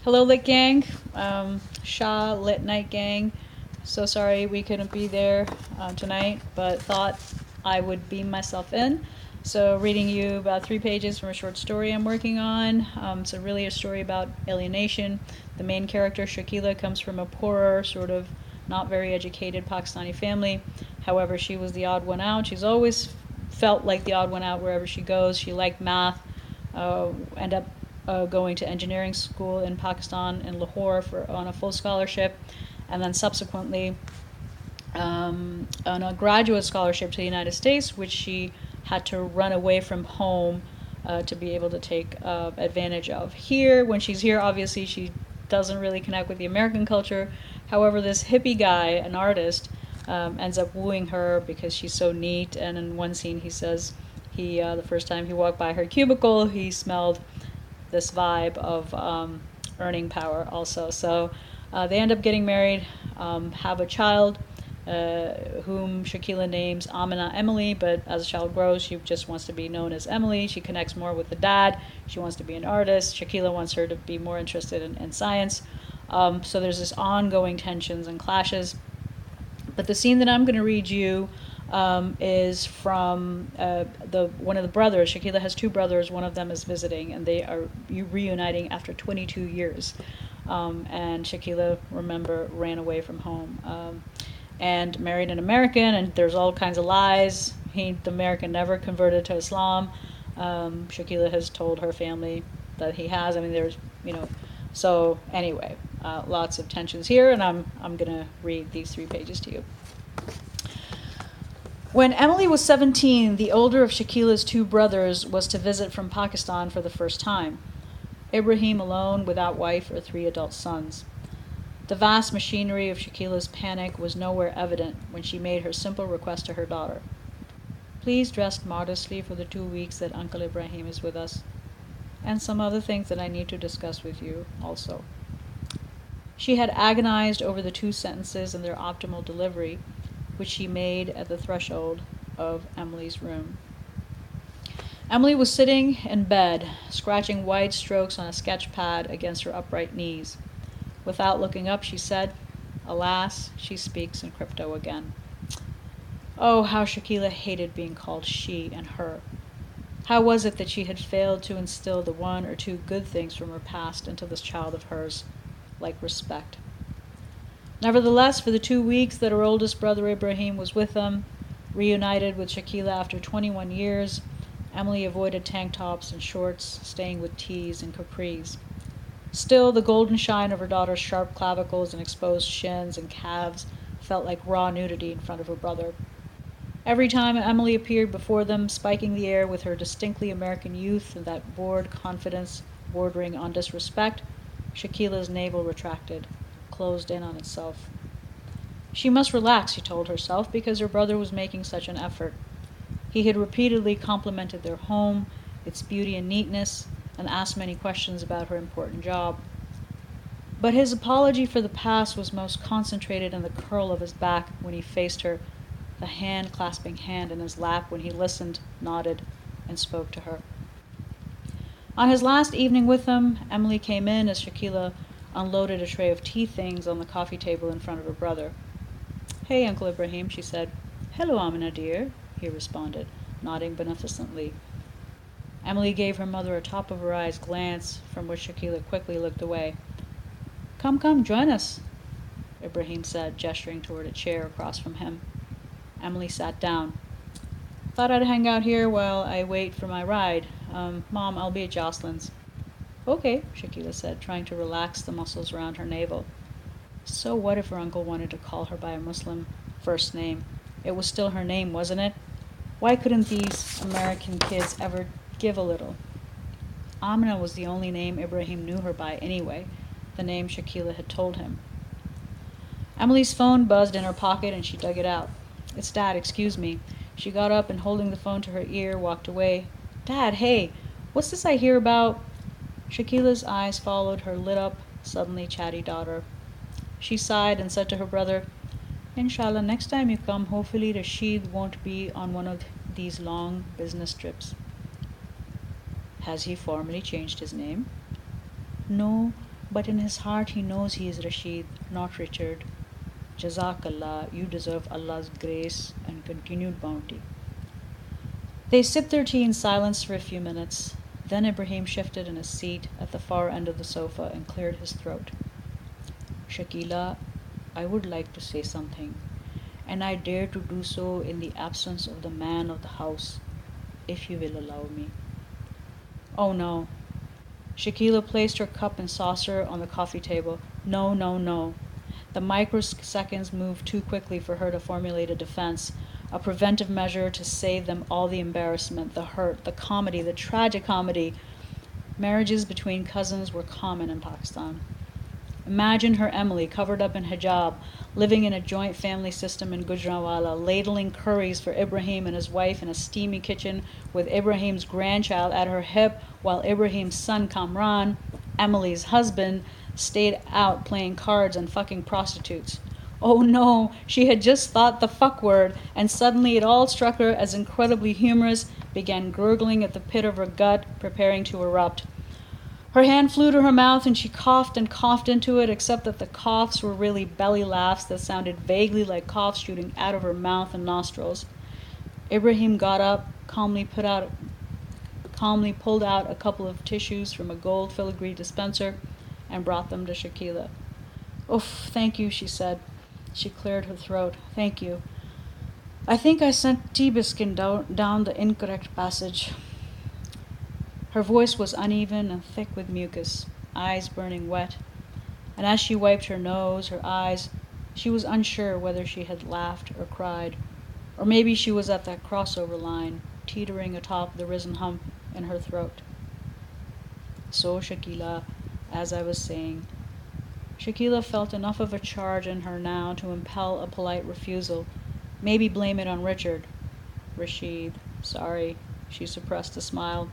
Hello, Lit Gang. Shah Lit Night Gang. So sorry we couldn't be there tonight, but thought I would beam myself in. So, reading you about 3 pages from a short story I'm working on. It's really a story about alienation. The main character, Shakila, comes from a poorer, sort of not very educated Pakistani family. However, she was the odd one out. She's always felt like the odd one out wherever she goes. She liked math, end up going to engineering school in Pakistan in Lahore on a full scholarship, and then subsequently on a graduate scholarship to the United States, which she had to run away from home to be able to take advantage of. Here, when she's here, obviously she doesn't really connect with the American culture. However, this hippie guy, an artist, ends up wooing her because she's so neat. And in one scene, he says the first time he walked by her cubicle, he smelled this vibe of earning power also. So they end up getting married, have a child, whom Shakila names Amina Emily, but as the child grows, she just wants to be known as Emily. She connects more with the dad. She wants to be an artist. Shakila wants her to be more interested in science. So there's this ongoing tensions and clashes. But the scene that I'm going to read you is from the one of the brothers. Shakila has two brothers. One of them is visiting, and they are reuniting after 22 years. And Shakila, remember, ran away from home and married an American. And there's all kinds of lies. The American never converted to Islam. Shakila has told her family that he has. I mean, So anyway, lots of tensions here, and I'm gonna read these 3 pages to you. When Emily was 17, the older of Shakila's two brothers was to visit from Pakistan for the first time. Ibrahim alone, without wife or 3 adult sons. The vast machinery of Shakila's panic was nowhere evident when she made her simple request to her daughter. Please dress modestly for the 2 weeks that Uncle Ibrahim is with us, and some other things that I need to discuss with you also. She had agonized over the 2 sentences and their optimal delivery, which she made at the threshold of Emily's room. Emily was sitting in bed, scratching wide strokes on a sketch pad against her upright knees. Without looking up, she said, "Alas, she speaks in crypto again." Oh, how Shakila hated being called she and her. How was it that she had failed to instill the 1 or 2 good things from her past into this child of hers, like respect? Nevertheless, for the 2 weeks that her oldest brother Ibrahim was with them, reunited with Shakila after 21 years, Emily avoided tank tops and shorts, staying with tees and capris. Still, the golden shine of her daughter's sharp clavicles and exposed shins and calves felt like raw nudity in front of her brother. Every time Emily appeared before them, spiking the air with her distinctly American youth and that bored confidence bordering on disrespect, Shakila's navel retracted, closed in on itself. She must relax, she told herself, because her brother was making such an effort. He had repeatedly complimented their home, its beauty and neatness, and asked many questions about her important job. But his apology for the past was most concentrated in the curl of his back when he faced her, the hand-clasping hand in his lap when he listened, nodded, and spoke to her. On his last evening with them, Emily came in as Shakila unloaded a tray of tea things on the coffee table in front of her brother. "Hey, Uncle Ibrahim," she said. "Hello, Amina, dear," he responded, nodding beneficently. Emily gave her mother a top-of-her-eyes glance, from which Shakila quickly looked away. "Come, come, join us," Ibrahim said, gesturing toward a chair across from him. Emily sat down. "Thought I'd hang out here while I wait for my ride. Mom, I'll be at Jocelyn's." "Okay," Shakila said, trying to relax the muscles around her navel. So what if her uncle wanted to call her by a Muslim first name? It was still her name, wasn't it? Why couldn't these American kids ever give a little? Amina was the only name Ibrahim knew her by anyway, the name Shakila had told him. Emily's phone buzzed in her pocket and she dug it out. "It's Dad, excuse me." She got up and, holding the phone to her ear, walked away. "Dad, hey, what's this I hear about?" Shakila's eyes followed her lit-up, suddenly chatty daughter. She sighed and said to her brother, "Inshallah, next time you come, hopefully Rashid won't be on one of these long business trips." "Has he formally changed his name?" "No, But in his heart he knows he is Rashid, not Richard. Jazakallah, you deserve Allah's grace and continued bounty. They sipped their tea in silence for a few minutes. Then Ibrahim shifted in his seat at the far end of the sofa and cleared his throat. Shakila, I would like to say something, and I dare to do so in the absence of the man of the house, if you will allow me. Oh no. Shakila placed her cup and saucer on the coffee table. No, no, no. The microseconds moved too quickly for her to formulate a defense, a preventive measure to save them all the embarrassment, the hurt, the comedy, the tragicomedy. Marriages between cousins were common in Pakistan. Imagine her Emily, covered up in hijab, living in a joint family system in Gujranwala, ladling curries for Ibrahim and his wife in a steamy kitchen with Ibrahim's grandchild at her hip, while Ibrahim's son Kamran, Emily's husband, stayed out playing cards and fucking prostitutes. Oh no, she had just thought the fuck word, and suddenly it all struck her as incredibly humorous, began gurgling at the pit of her gut, preparing to erupt. Her hand flew to her mouth and she coughed and coughed into it, except that the coughs were really belly laughs that sounded vaguely like coughs shooting out of her mouth and nostrils. Ibrahim got up, calmly pulled out a couple of tissues from a gold filigree dispenser and brought them to Shakila. Oof, thank you, she said. She cleared her throat. Thank you. I think I sent tea biscuit down the incorrect passage. Her voice was uneven and thick with mucus, eyes burning wet, and as she wiped her nose, her eyes, she was unsure whether she had laughed or cried, or maybe she was at that crossover line, teetering atop the risen hump in her throat. So, Shakila, as I was saying, Shakila felt enough of a charge in her now to impel a polite refusal, maybe blame it on Richard. Rashid, sorry, she suppressed a smile.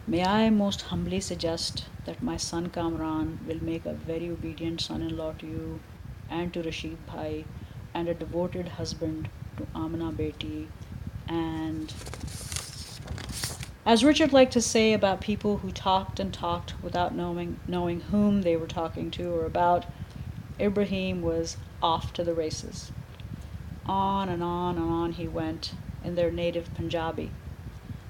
May I most humbly suggest that my son Kamran will make a very obedient son-in-law to you and to Rashid Bhai, and a devoted husband to Amna Beti, and... As Richard liked to say about people who talked and talked without knowing whom they were talking to or about, Ibrahim was off to the races. On and on and on he went, in their native Punjabi.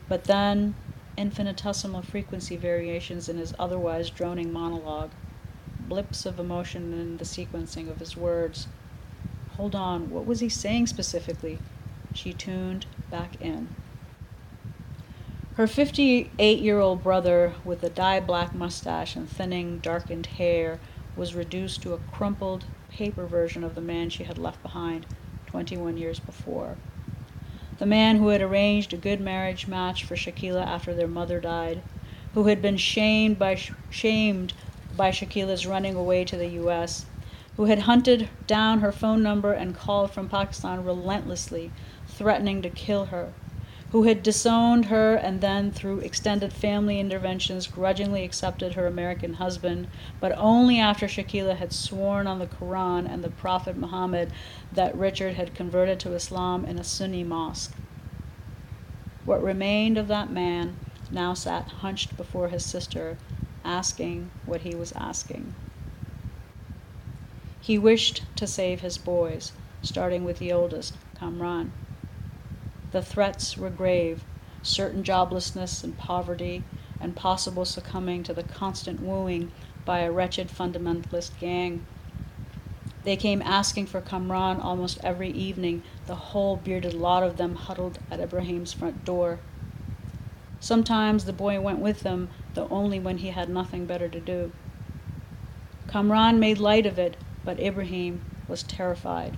But then, infinitesimal frequency variations in his otherwise droning monologue, blips of emotion in the sequencing of his words. Hold on, what was he saying specifically? She tuned back in. Her 58-year-old brother, with a dye-black mustache and thinning, darkened hair, was reduced to a crumpled paper version of the man she had left behind 21 years before. The man who had arranged a good marriage match for Shakila after their mother died, who had been shamed by Shakila's running away to the U.S., who had hunted down her phone number and called from Pakistan relentlessly, threatening to kill her, who had disowned her and then, through extended family interventions, grudgingly accepted her American husband, but only after Shakila had sworn on the Quran and the Prophet Muhammad that Richard had converted to Islam in a Sunni mosque. What remained of that man now sat hunched before his sister, asking what he was asking. He wished to save his boys, starting with the oldest, Kamran. The threats were grave, certain joblessness and poverty, and possible succumbing to the constant wooing by a wretched fundamentalist gang. They came asking for Kamran almost every evening, the whole bearded lot of them huddled at Ibrahim's front door. Sometimes the boy went with them, though only when he had nothing better to do. Kamran made light of it, but Ibrahim was terrified.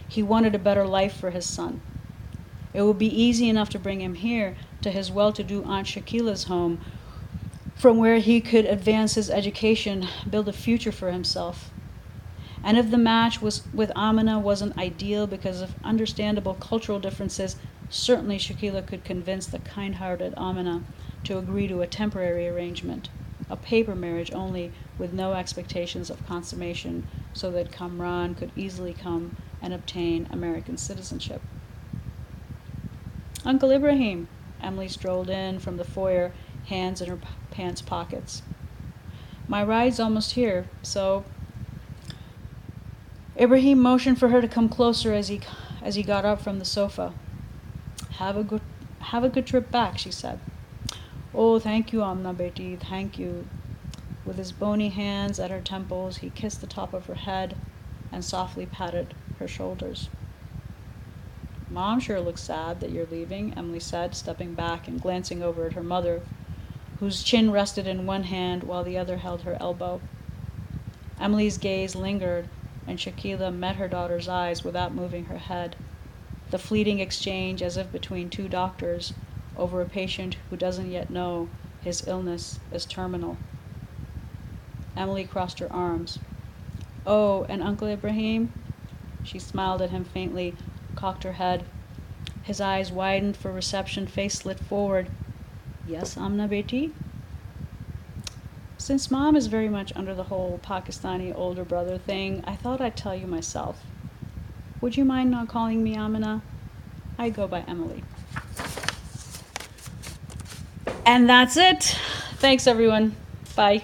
He wanted a better life for his son. It would be easy enough to bring him here, to his well-to-do Aunt Shakila's home, from where he could advance his education, build a future for himself. And if the match with Amina wasn't ideal because of understandable cultural differences, certainly Shakila could convince the kind-hearted Amina to agree to a temporary arrangement, a paper marriage only, with no expectations of consummation, so that Kamran could easily come and obtain American citizenship. Uncle Ibrahim, Emily strolled in from the foyer, hands in her pants pockets. My ride's almost here, so... Ibrahim motioned for her to come closer as he got up from the sofa. Have a good trip back, she said. Oh, thank you, Amna beti, thank you. With his bony hands at her temples, he kissed the top of her head and softly patted her shoulders. Mom sure looks sad that you're leaving, Emily said, stepping back and glancing over at her mother, whose chin rested in one hand while the other held her elbow. Emily's gaze lingered, and Shakila met her daughter's eyes without moving her head, the fleeting exchange as if between two doctors over a patient who doesn't yet know his illness is terminal. Emily crossed her arms. Oh, and Uncle Ibrahim? She smiled at him faintly, cocked her head. His eyes widened for reception, face slit forward. Yes, Amna beti? Since Mom is very much under the whole Pakistani older brother thing, I thought I'd tell you myself. Would you mind not calling me Amina? I go by Emily. And that's it. Thanks, everyone. Bye.